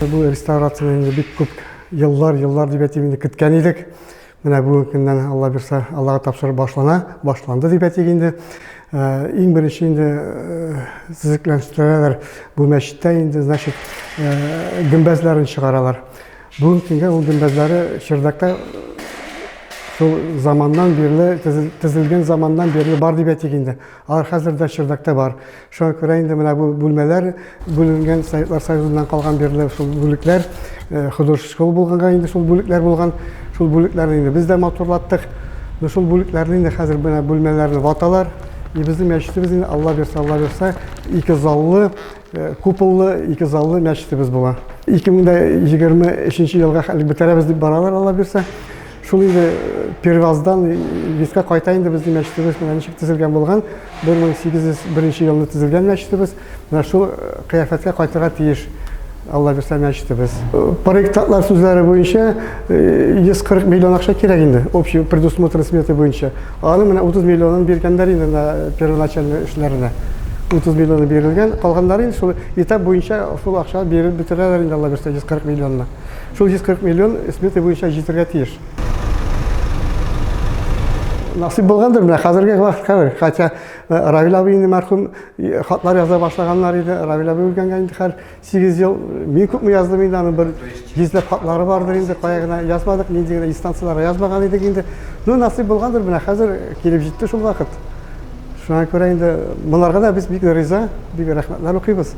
Бұл реставрацияны бик көп еллар дип әйтеп көткән идек. Менә бүгенге көннән Алла бирсә, Аллага тапшырып башланды дип әйтик инде. Иң беренче инде төзекләндерәләр бу мәчеттә инде, значит, гөмбәзләрен чыгаралар. Бүгенге көнгә ул гөмбәзләре чердакта шул заманнан бирле төзелгән заманнан бирле бар дип әйтик инде. Алар хәзер дә чердакта бар. Шуңа күрә инде менә бу бүлмәләр бүленгән Советлар Союзыннан калган бирле шул бүлекләр художество булганга инде шул бүлекләр булган. Шул бүлекләрне инде без дә матурлаттык. Шул бүлекләрне инде хәзер менә бүлмәләрне ваталар. Безнең мәчетебез инде Алла бирсә, ике заллы, куполлы, ике заллы мәчетебез була. 2023 елга хәле бетерәбез дип баралар Алла бирсә. Шул инде перваздан искә кайта инде безнең мәчетебез менә ничек төзелгән булган. 1801 елда төзелгән мәчетебез. Менә шул кыяфәткә кайтырга тиеш. Алла бирсә мәчетебез. Проектлар сүзләре буенча 140 миллион акча кирәк инде. Общий предусмотр сметы буенча. Аны менә 30 миллионын биргәннәр инде первоначальный эшләренә. 30 миллионы бирелгән, калганнары инде шул этап буенча шул акча биреп бетерәләр инде Алла бирсә 140 миллионны. Шул 140 миллион смета буенча җитәргә тиеш. Насип булгандыр менә хәзерге вакытка. Хотя Равил абый инде мәрхүм хатлар яза башлаганнар иде. Равил абый үлгәнгә инде һәр 8 ел мин күпме яздым инде, аны бер йөзләп хатлары бардыр инде, кая гына язмадык, нинди генә инстанцияларга язмаган идек инде. Ну насип булгандыр менә хәзер килеп җитте шул вакыт. Шуңа күрә инде монарга да без бик риза, бик рәхмәтләр укыйбыз.